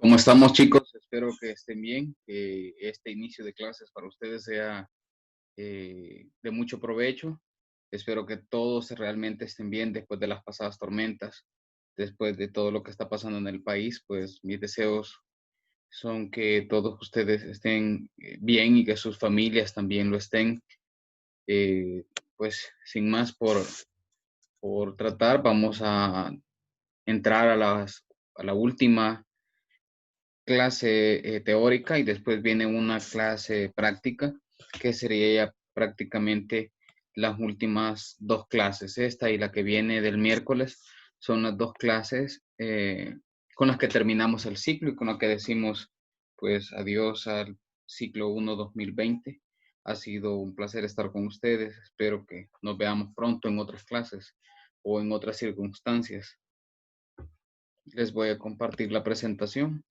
¿Cómo estamos, chicos? Espero que estén bien, que este inicio de clases para ustedes sea de mucho provecho. Espero que todos realmente estén bien después de las pasadas tormentas, después de todo lo que está pasando en el país. Pues mis deseos son que todos ustedes estén bien y que sus familias también lo estén. Eh, pues sin más por tratar, vamos a entrar a la última clase teórica y después viene una clase práctica, que sería ya prácticamente las últimas dos clases. Esta y la que viene del miércoles son las dos clases con las que terminamos el ciclo y con las que decimos pues adiós al ciclo 1 2020. Ha sido un placer estar con ustedes. Espero que nos veamos pronto en otras clases o en otras circunstancias. Les voy a compartir la presentación.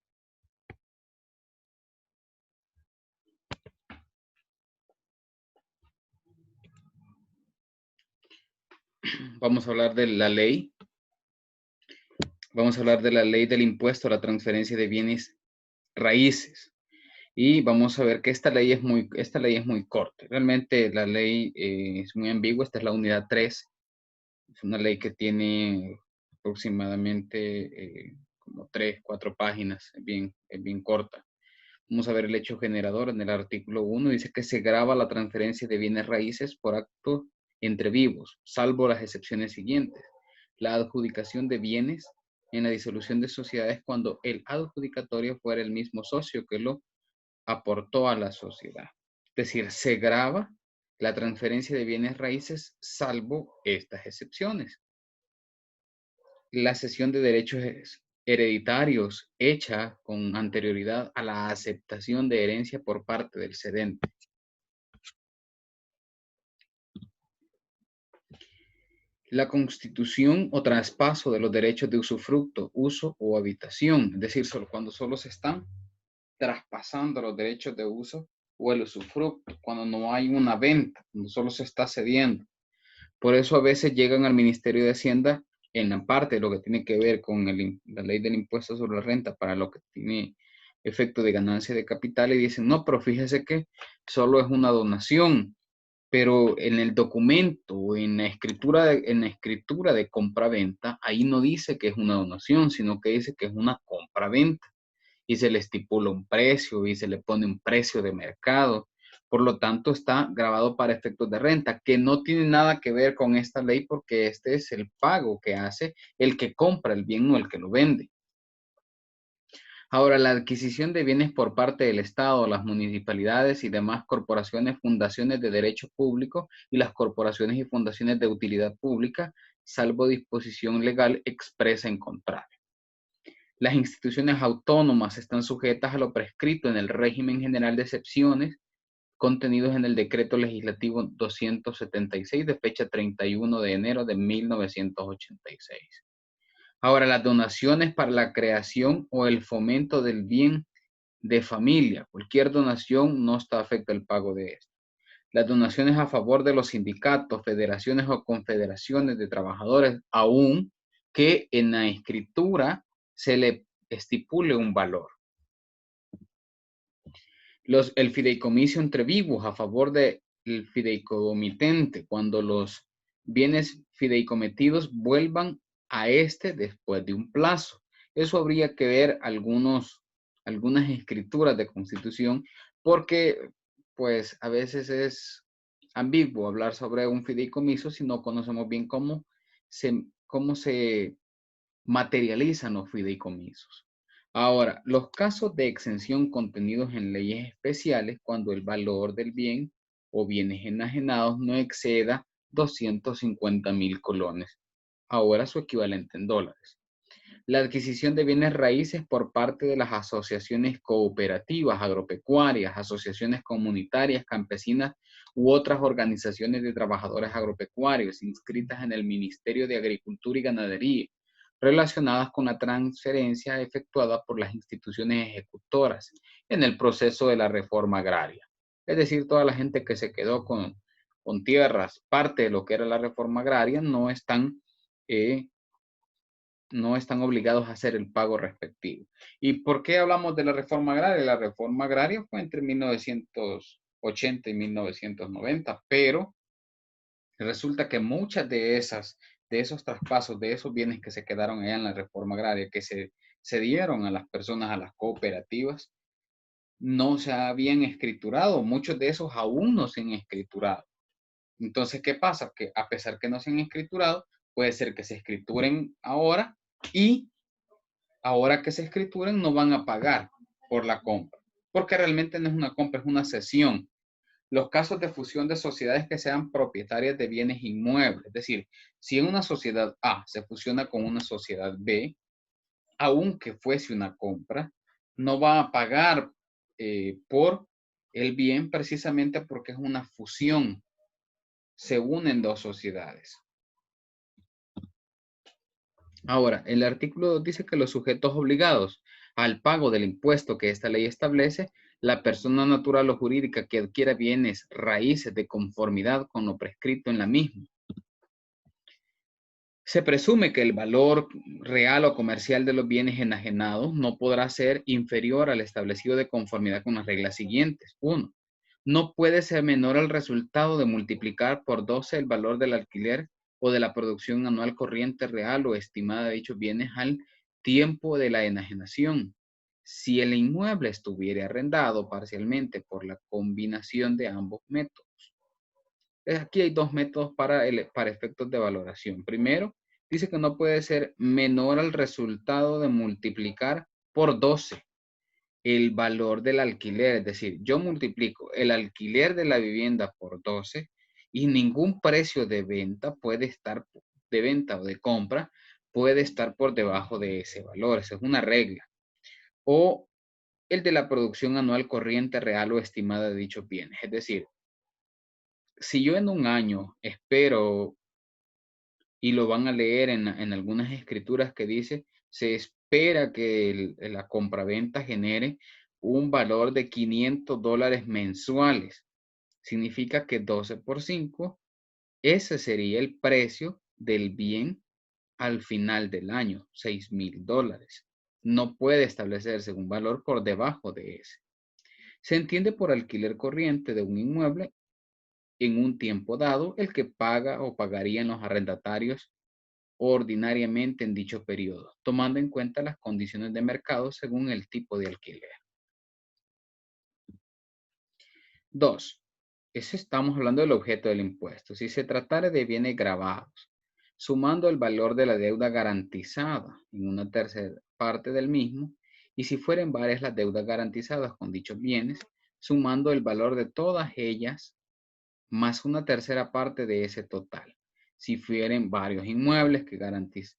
Vamos a hablar de la ley. Vamos a hablar de la ley del impuesto a la transferencia de bienes raíces. Y vamos a ver que esta ley es muy corta. Realmente la ley es muy ambigua. Esta es la unidad 3. Es una ley que tiene aproximadamente como 3, 4 páginas. Es bien corta. Vamos a ver el hecho generador en el artículo 1. Dice que se grava la transferencia de bienes raíces por acto entre vivos, salvo las excepciones siguientes. La adjudicación de bienes en la disolución de sociedades cuando el adjudicatorio fuera el mismo socio que lo aportó a la sociedad. Es decir, se grava la transferencia de bienes raíces salvo estas excepciones. La cesión de derechos hereditarios hecha con anterioridad a la aceptación de herencia por parte del cedente. La constitución o traspaso de los derechos de usufructo, uso o habitación, es decir, cuando solo se están traspasando los derechos de uso o el usufructo, cuando no hay una venta, cuando solo se está cediendo. Por eso a veces llegan al Ministerio de Hacienda en la parte de lo que tiene que ver con la ley del impuesto sobre la renta para lo que tiene efecto de ganancia de capital y dicen, no, pero fíjese que solo es una donación, pero en el documento, en la escritura de compra-venta, ahí no dice que es una donación, sino que dice que es una compra-venta y se le estipula un precio y se le pone un precio de mercado. Por lo tanto, está grabado para efectos de renta, que no tiene nada que ver con esta ley porque este es el pago que hace el que compra el bien o el que lo vende. Ahora, la adquisición de bienes por parte del Estado, las municipalidades y demás corporaciones, fundaciones de derecho público y las corporaciones y fundaciones de utilidad pública, salvo disposición legal expresa en contrario. Las instituciones autónomas están sujetas a lo prescrito en el régimen general de excepciones contenidos en el decreto legislativo 276 de fecha 31 de enero de 1986. Ahora, las donaciones para la creación o el fomento del bien de familia, cualquier donación no está afecta al pago de esto. Las donaciones a favor de los sindicatos, federaciones o confederaciones de trabajadores, aún que en la escritura se le estipule un valor. El fideicomiso entre vivos a favor del fideicomitente, cuando los bienes fideicometidos vuelvan a este después de un plazo. Eso habría que ver algunas escrituras de constitución, porque pues a veces es ambiguo hablar sobre un fideicomiso si no conocemos bien cómo se materializan los fideicomisos. Ahora, los casos de exención contenidos en leyes especiales cuando el valor del bien o bienes enajenados no exceda 250,000 colones, ahora su equivalente en dólares. La adquisición de bienes raíces por parte de las asociaciones cooperativas, agropecuarias, asociaciones comunitarias, campesinas u otras organizaciones de trabajadores agropecuarios inscritas en el Ministerio de Agricultura y Ganadería, relacionadas con la transferencia efectuada por las instituciones ejecutoras en el proceso de la reforma agraria. Es decir, toda la gente que se quedó con tierras, parte de lo que era la reforma agraria, no están no están obligados a hacer el pago respectivo. ¿Y por qué hablamos de la reforma agraria? La reforma agraria fue entre 1980 y 1990, pero resulta que muchas de esos traspasos, de esos bienes que se quedaron allá en la reforma agraria, que se dieron a las personas, a las cooperativas, no se habían escriturado. Muchos de esos aún no se han escriturado. Entonces, ¿qué pasa? Que a pesar que no se han escriturado, puede ser que se escrituren ahora y ahora que se escrituren no van a pagar por la compra, porque realmente no es una compra, es una cesión. Los casos de fusión de sociedades que sean propietarias de bienes inmuebles, es decir, si en una sociedad A se fusiona con una sociedad B, aunque fuese una compra, no va a pagar por el bien precisamente porque es una fusión. Se unen dos sociedades. Ahora, el artículo 2 dice que los sujetos obligados al pago del impuesto que esta ley establece, la persona natural o jurídica que adquiera bienes raíces de conformidad con lo prescrito en la misma. Se presume que el valor real o comercial de los bienes enajenados no podrá ser inferior al establecido de conformidad con las reglas siguientes. 1. No puede ser menor al resultado de multiplicar por 12 el valor del alquiler o de la producción anual corriente real o estimada de dichos bienes al tiempo de la enajenación. Si el inmueble estuviera arrendado parcialmente por la combinación de ambos métodos. Aquí hay dos métodos para efectos de valoración. Primero, dice que no puede ser menor al resultado de multiplicar por 12 el valor del alquiler. Es decir, yo multiplico el alquiler de la vivienda por 12 y ningún precio de venta puede estar, de venta o de compra, puede estar por debajo de ese valor. Esa es una regla. O el de la producción anual corriente real o estimada de dichos bienes. Es decir, si yo en un año espero, y lo van a leer en algunas escrituras que dice, se espera que la compraventa genere un valor de $500 mensuales. Significa que 12 por 5, ese sería el precio del bien al final del año, $6,000. No puede establecerse un valor por debajo de ese. Se entiende por alquiler corriente de un inmueble en un tiempo dado el que paga o pagarían los arrendatarios ordinariamente en dicho periodo, tomando en cuenta las condiciones de mercado según el tipo de alquiler. 2. Estamos hablando del objeto del impuesto. Si se tratara de bienes gravados, sumando el valor de la deuda garantizada en una tercera parte del mismo, y si fueren varias las deudas garantizadas con dichos bienes, sumando el valor de todas ellas más una tercera parte de ese total. Si fueren varios inmuebles que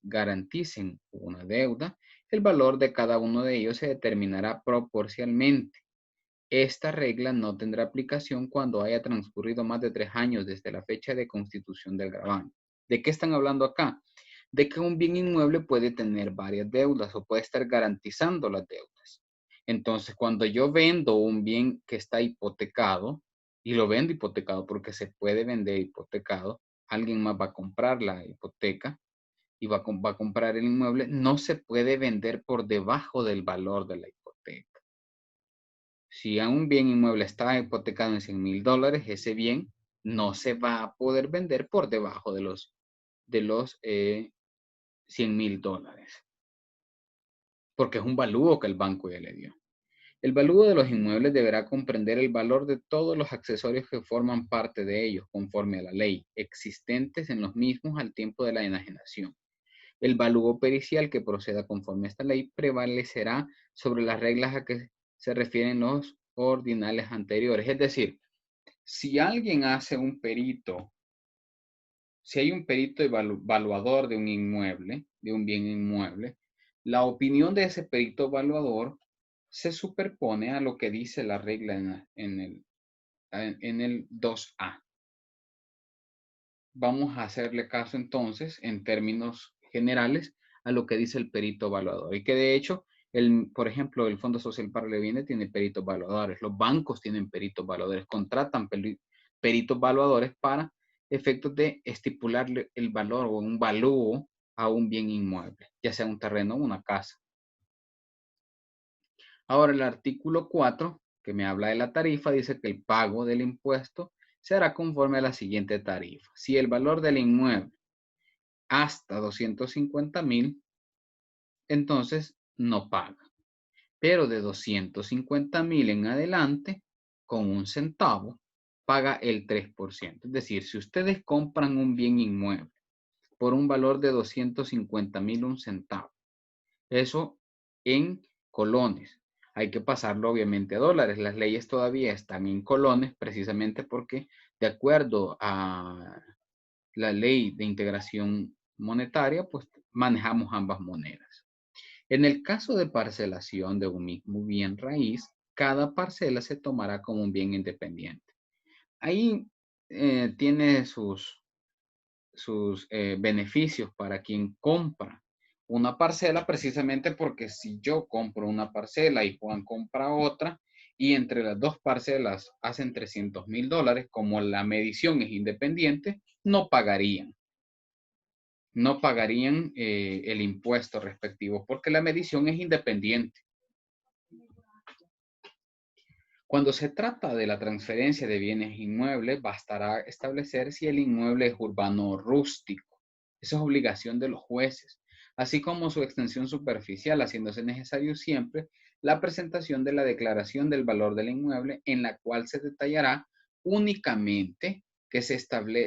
garanticen una deuda, el valor de cada uno de ellos se determinará proporcionalmente. Esta regla no tendrá aplicación cuando haya transcurrido más de 3 años desde la fecha de constitución del gravamen. ¿De qué están hablando acá? De que un bien inmueble puede tener varias deudas o puede estar garantizando las deudas. Entonces, cuando yo vendo un bien que está hipotecado, y lo vendo hipotecado porque se puede vender hipotecado, alguien más va a comprar la hipoteca y va a comprar el inmueble, no se puede vender por debajo del valor de la hipoteca. Si a un bien inmueble está hipotecado en $100,000, ese bien no se va a poder vender por debajo de los $100,000, porque es un valúo que el banco ya le dio. El valúo de los inmuebles deberá comprender el valor de todos los accesorios que forman parte de ellos, conforme a la ley, existentes en los mismos al tiempo de la enajenación. El valúo pericial que proceda conforme a esta ley prevalecerá sobre las reglas a que se refieren los ordinales anteriores. Es decir, si alguien hace un perito, si hay un perito evaluador de un inmueble, de un bien inmueble, la opinión de ese perito evaluador se superpone a lo que dice la regla en el 2A. Vamos a hacerle caso entonces, en términos generales, a lo que dice el perito evaluador. Y que de hecho, por ejemplo, el Fondo Social para el Bienestar tiene peritos evaluadores, los bancos tienen peritos evaluadores, contratan peritos evaluadores para efectos de estipularle el valor o un valúo a un bien inmueble, ya sea un terreno o una casa. Ahora el artículo 4, que me habla de la tarifa, dice que el pago del impuesto se hará conforme a la siguiente tarifa. Si el valor del inmueble hasta 250,000, entonces no paga. Pero de 250,000 en adelante, con un centavo, paga el 3%. Es decir, si ustedes compran un bien inmueble por un valor de 250,000, un centavo, eso en colones. Hay que pasarlo obviamente a dólares. Las leyes todavía están en colones precisamente porque de acuerdo a la ley de integración monetaria, pues manejamos ambas monedas. En el caso de parcelación de un mismo bien raíz, cada parcela se tomará como un bien independiente. Ahí tiene sus beneficios para quien compra una parcela, precisamente porque si yo compro una parcela y Juan compra otra, y entre las dos parcelas hacen $300,000, como la medición es independiente, no pagarían. No pagarían el impuesto respectivo porque la medición es independiente. Cuando se trata de la transferencia de bienes inmuebles, bastará establecer si el inmueble es urbano o rústico. Eso es obligación de los jueces, así como su extensión superficial, haciéndose necesario siempre la presentación de la declaración del valor del inmueble, en la cual se detallará únicamente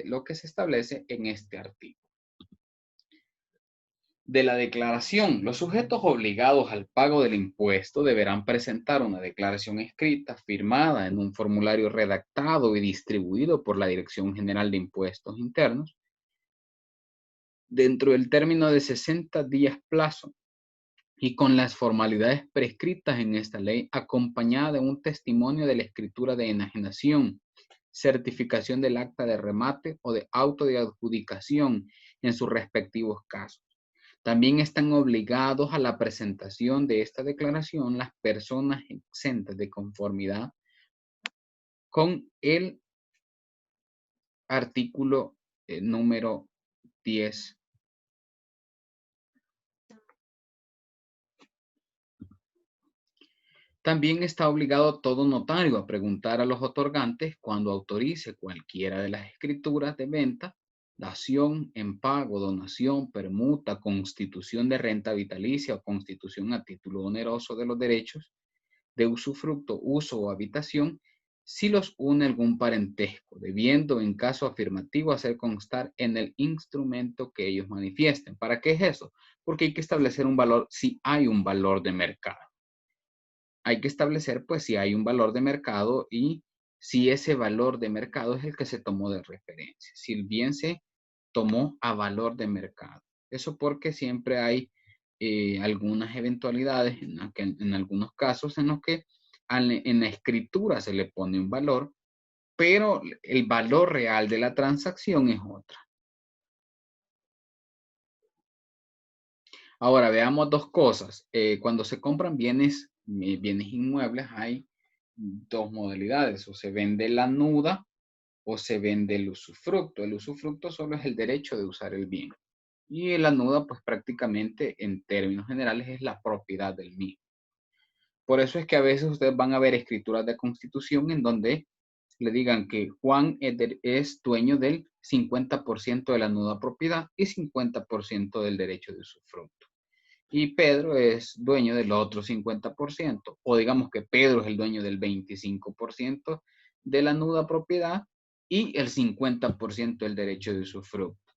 lo que se establece en este artículo. De la declaración, los sujetos obligados al pago del impuesto deberán presentar una declaración escrita, firmada en un formulario redactado y distribuido por la Dirección General de Impuestos Internos dentro del término de 60 días plazo y con las formalidades prescritas en esta ley, acompañada de un testimonio de la escritura de enajenación, certificación del acta de remate o de auto de adjudicación en sus respectivos casos. También están obligados a la presentación de esta declaración las personas exentas de conformidad con el artículo número 10. También está obligado todo notario a preguntar a los otorgantes cuando autorice cualquiera de las escrituras de venta, dación, en pago, donación, permuta, constitución de renta vitalicia o constitución a título oneroso de los derechos de usufructo, uso o habitación, si los une algún parentesco, debiendo en caso afirmativo hacer constar en el instrumento que ellos manifiesten. ¿Para qué es eso? Porque hay que establecer un valor si hay un valor de mercado. Hay que establecer pues si hay un valor de mercado y si ese valor de mercado es el que se tomó de referencia, si el bien se tomó a valor de mercado. Eso porque siempre hay algunas eventualidades en algunos casos en los que en la escritura se le pone un valor, pero el valor real de la transacción es otra. Ahora veamos dos cosas. Cuando se compran bienes inmuebles hay dos modalidades, o se vende la nuda o se vende el usufructo. El usufructo solo es el derecho de usar el bien. Y la nuda, pues prácticamente en términos generales es la propiedad del mismo. Por eso es que a veces ustedes van a ver escrituras de constitución en donde le digan que Juan es dueño del 50% de la nuda propiedad y 50% del derecho de usufructo. Y Pedro es dueño del otro 50%, o digamos que Pedro es el dueño del 25% de la nuda propiedad y el 50% del derecho de usufructo.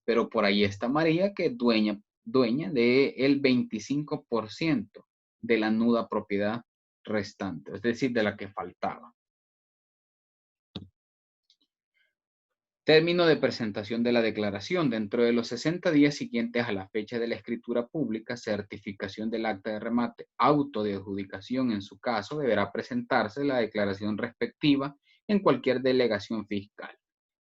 Pero por ahí está María, que es dueña del 25% de la nuda propiedad restante, es decir, de la que faltaba. Término de presentación de la declaración. Dentro de los 60 días siguientes a la fecha de la escritura pública, certificación del acta de remate, auto de adjudicación en su caso, deberá presentarse la declaración respectiva en cualquier delegación fiscal.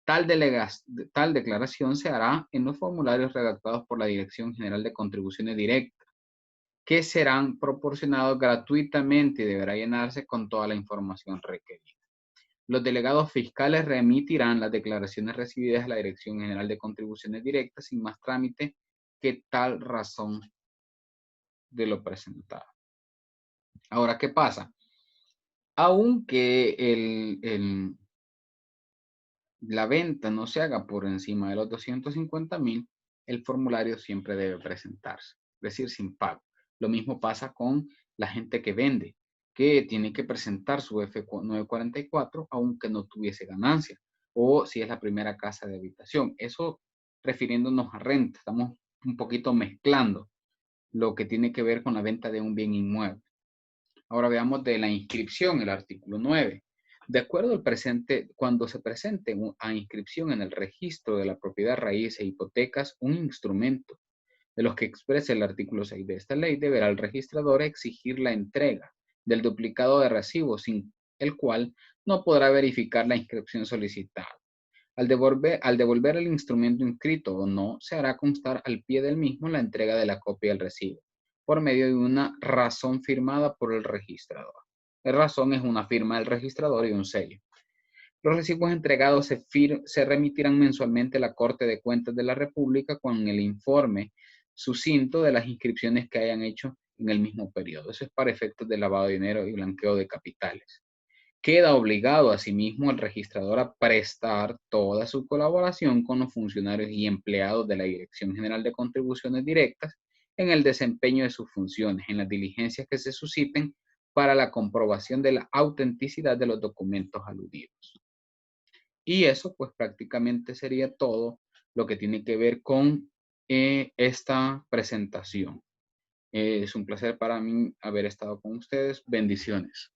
Tal declaración se hará en los formularios redactados por la Dirección General de Contribuciones Directas, que serán proporcionados gratuitamente y deberá llenarse con toda la información requerida. Los delegados fiscales remitirán las declaraciones recibidas a la Dirección General de Contribuciones Directas sin más trámite qué tal razón de lo presentado. Ahora, ¿qué pasa? Aunque la venta no se haga por encima de los 250,000, el formulario siempre debe presentarse, es decir, sin pago. Lo mismo pasa con la gente que vende, que tiene que presentar su F944 aunque no tuviese ganancia, o si es la primera casa de habitación. Eso refiriéndonos a renta, estamos un poquito mezclando lo que tiene que ver con la venta de un bien inmueble. Ahora veamos de la inscripción, el artículo 9. De acuerdo al presente, cuando se presente a inscripción en el registro de la propiedad raíz e hipotecas un instrumento de los que exprese el artículo 6 de esta ley, deberá el registrador exigir la entrega del duplicado de recibo, sin el cual no podrá verificar la inscripción solicitada. Al devolver el instrumento inscrito o no, se hará constar al pie del mismo la entrega de la copia del recibo, por medio de una razón firmada por el registrador. La razón es una firma del registrador y un sello. Los recibos entregados se remitirán mensualmente a la Corte de Cuentas de la República con el informe sucinto de las inscripciones que hayan hecho en el mismo periodo. Eso es para efectos de lavado de dinero y blanqueo de capitales. Queda obligado asimismo el registrador a prestar toda su colaboración con los funcionarios y empleados de la Dirección General de Contribuciones Directas en el desempeño de sus funciones, en las diligencias que se susciten para la comprobación de la autenticidad de los documentos aludidos. Y eso pues prácticamente sería todo lo que tiene que ver con esta presentación. Es un placer para mí haber estado con ustedes. Bendiciones.